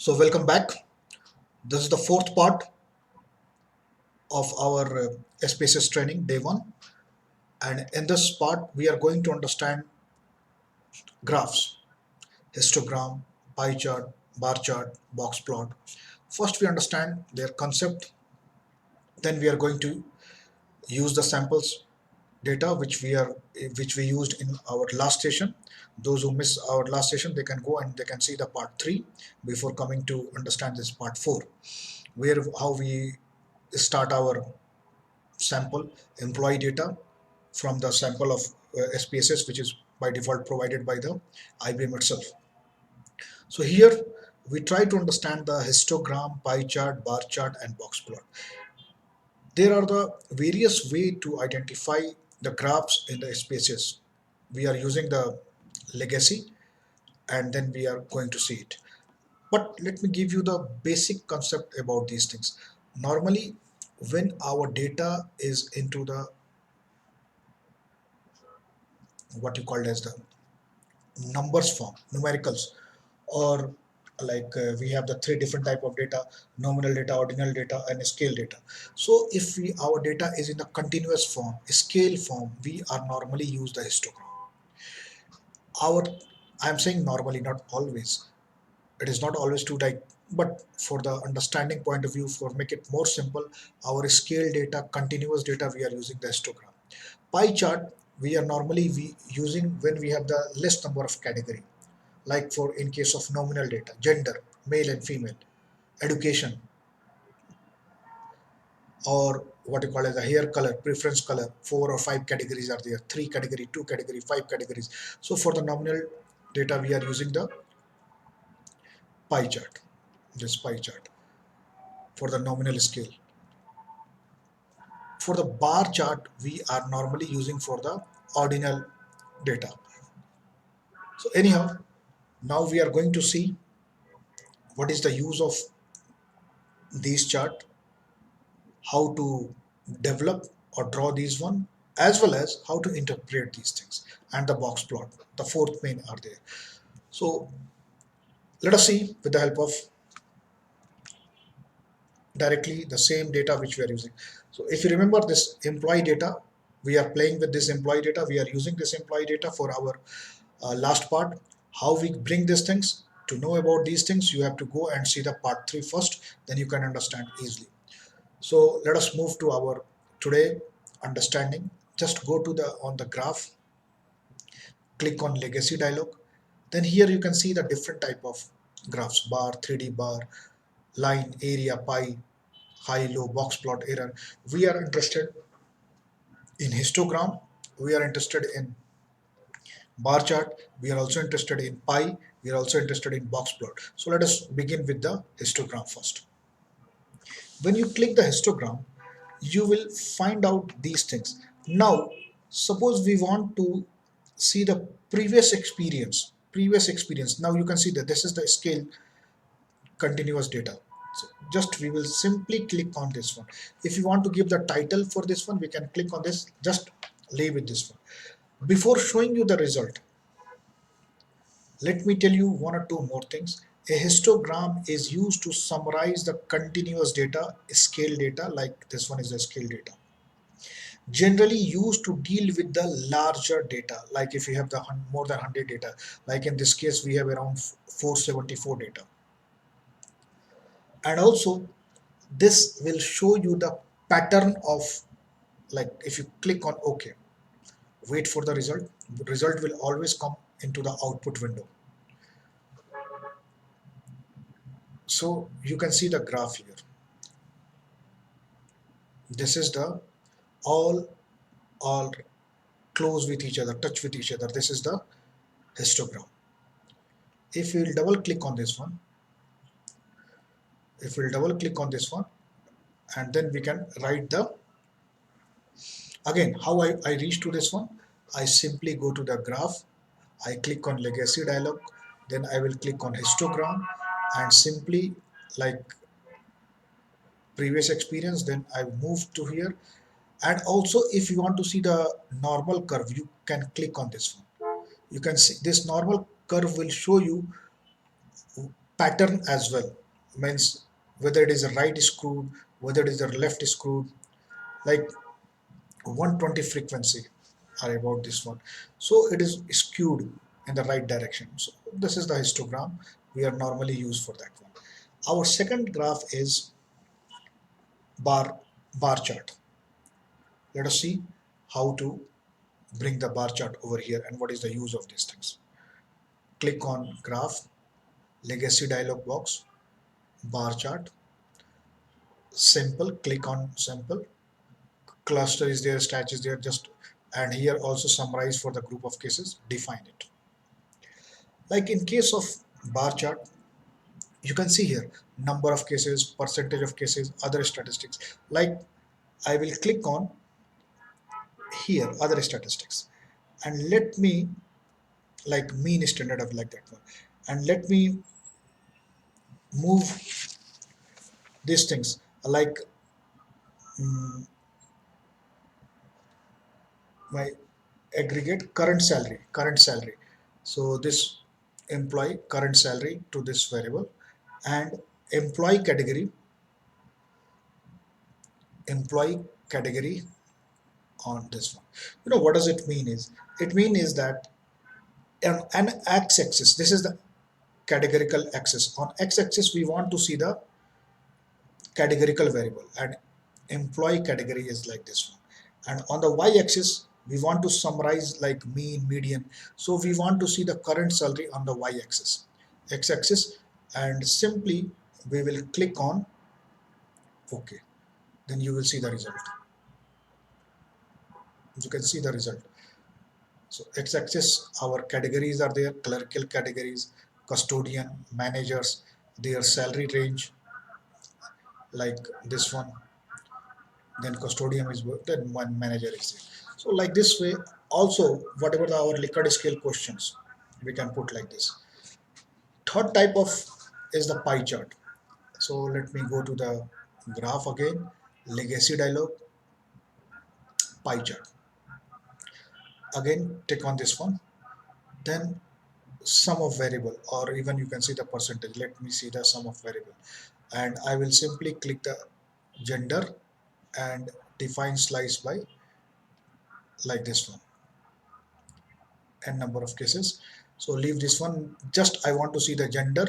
So welcome back. This is the fourth part of our SPSS training, day one. And in this part, we are going to understand graphs, histogram, pie chart, bar chart, box plot. First, we understand their concept. Then we are going to use the samples data which we used in our last session. Those who miss our last session, they can go and they can see the part 3 before coming to understand this part 4, where how we start our sample employee data from the sample of SPSS, which is by default provided by the IBM itself. So here we try to understand the histogram, pie chart, bar chart, and box plot. There are the various way to identify the graphs in the SPSS. We are using the legacy, and then we are going to see it. But let me give you the basic concept about these things. Normally, when our data is into the what you called as the numbers form, numericals, or we have the three different type of data: nominal data, ordinal data, and scale data. So if our data is in the continuous form, scale form, we are normally use the histogram. Our I'm saying normally, not always. It is not always to like, but for the understanding point of view, for make it more simple, our scale data, continuous data, we are using the histogram. Pie chart, we are normally using when we have the less number of category, like for in case of nominal data, gender, male and female, education, or what you call as a hair color, preference color. 4 or 5 categories are there, 3 category, 2 category, 5 categories. So for the nominal data, we are using the pie chart, this pie chart for the nominal scale. For the bar chart, we are normally using for the ordinal data. So anyhow, now we are going to see what is the use of these chart, how to develop or draw these one, as well as how to interpret these things, and the box plot. The fourth main are there. So let us see with the help of directly the same data which we are using. So if you remember this employee data, we are playing with this employee data. We are using this employee data for our last part. How we bring these things, to know about these things, you have to go and see the part 3 first, then you can understand easily. So let us move to our today understanding. Just go to the on the graph, click on legacy dialog. Then here you can see the different type of graphs: bar, 3D bar, line, area, pie, high, low, box plot, error. We are interested in histogram. We are interested in bar chart. We are also interested in pie. We are also interested in box plot. So let us begin with the histogram first. When you click the histogram, you will find out these things. Now suppose we want to see the previous experience. Now you can see that this is the scale continuous data. So just we will simply click on this one. If you want to give the title for this one, we can click on this. Just leave with this one. Before showing you the result, let me tell you one or two more things. A histogram is used to summarize the continuous data, scale data, like this one is the scale data. Generally used to deal with the larger data, like if you have the more than 100 data, like in this case we have around 474 data. And also this will show you the pattern of, like if you click on OK, wait for the result. The result will always come into the output window. So you can see the graph here. This is the all close with each other, touch with each other. This is the histogram. If we will double click on this one, if we'll double click on this one, and then we can write the, again how I reach to this one. I simply go to the graph, I click on legacy dialog, then I will click on histogram, and simply like previous experience, then I move to here. And also if you want to see the normal curve, you can click on this one. You can see this normal curve will show you pattern as well, means whether it is a right screwed, whether it is a left screwed, like 120 frequency are about this one, so it is skewed in the right direction. So this is the histogram we are normally used for that one. Our second graph is bar bar chart. Let us see how to bring the bar chart over here and what is the use of these things. Click on graph, legacy dialog box, bar chart, simple, click on simple, cluster is there, stats is there, just, and here also summarize for the group of cases, define it. Like in case of bar chart, you can see here number of cases, percentage of cases, other statistics. Like I will click on here other statistics, and let me, like mean standard of like that one, and let me move these things, like mm, my aggregate current salary. So this employee current salary to this variable, and employee category employee category on this one. What does it mean is, it mean is that an x-axis, this is the categorical axis. On x-axis we want to see the categorical variable, and employee category is like this one. And on the y-axis we want to summarize like mean, median. So we want to see the current salary on the y-axis, x-axis, and simply we will click on OK. Then you will see the result. You can see the result. So x-axis, our categories are there: clerical categories, custodian, managers, their salary range, like this one. Then custodian is work, then one manager is there. So like this way, also whatever our Likert scale questions, we can put like this. Third type of is the pie chart. So let me go to the graph again, legacy dialog, pie chart. Again, click on this one. Then sum of variable, or even you can see the percentage. Let me see the sum of variable, and I will simply click the gender and define slice by like this one, and number of cases. So leave this one, just I want to see the gender,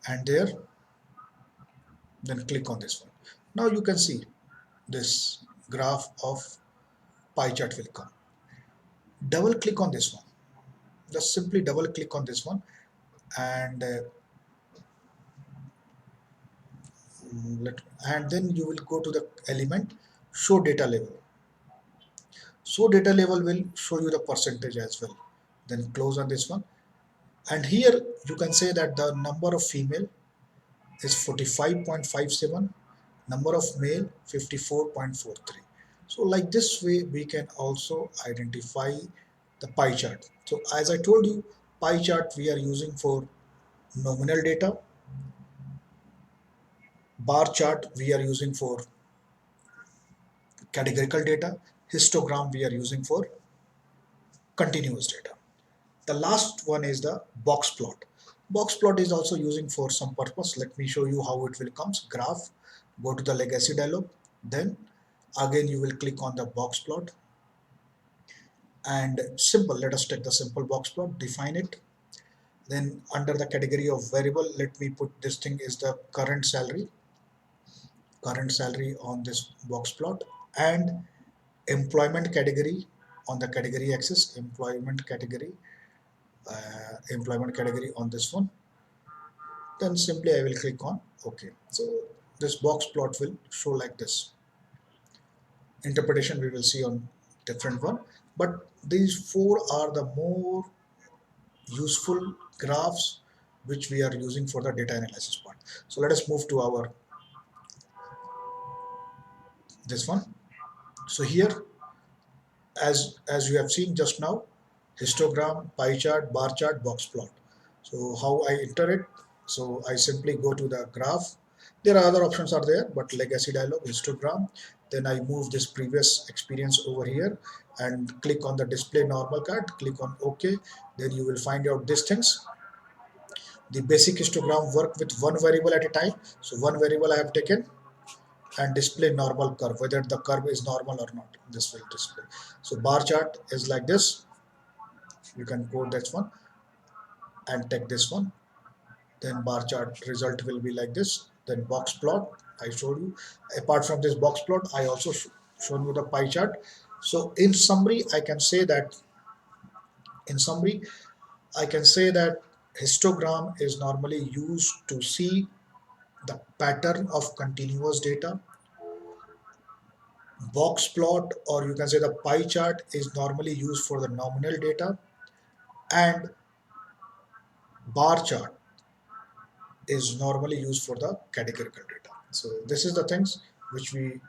and there, then click on this one. Now you can see this graph of pie chart will come. Double click on this one, just simply double click on this one, and and then you will go to the element show data level. So data level will show you the percentage as well. Then close on this one, and here you can say that the number of female is 45.57, number of male 54.43. So like this way we can also identify the pie chart. So as I told you, pie chart we are using for nominal data, bar chart we are using for categorical data, histogram we are using for continuous data. The last one is the box plot. Box plot is also using for some purpose. Let me show you how it will comes. Graph, go to the legacy dialog, then again you will click on the box plot, and simple, let us take the simple box plot, define it. Then under the category of variable, let me put this thing is the current salary on this box plot, and employment category on the category axis, employment category on this one. Then simply I will click on OK. So this box plot will show like this. Interpretation we will see on different one, but these four are the more useful graphs which we are using for the data analysis part. So let us move to our this one. So here, as you have seen just now, histogram, pie chart, bar chart, box plot. So how I enter it? So I simply go to the graph. There are other options are there, but legacy dialog, histogram. Then I move this previous experience over here and click on the display normal card, click on OK. Then you will find out these things. The basic histogram work with one variable at a time. So one variable I have taken and display normal curve, whether the curve is normal or not. This will display. So bar chart is like this. You can code this one and take this one. Then bar chart result will be like this. Then box plot I showed you. Apart from this box plot, I also shown you the pie chart. So in summary, I can say that histogram is normally used to see the pattern of continuous data. Box plot, or you can say the pie chart, is normally used for the nominal data, and bar chart is normally used for the categorical data. So this is the things which we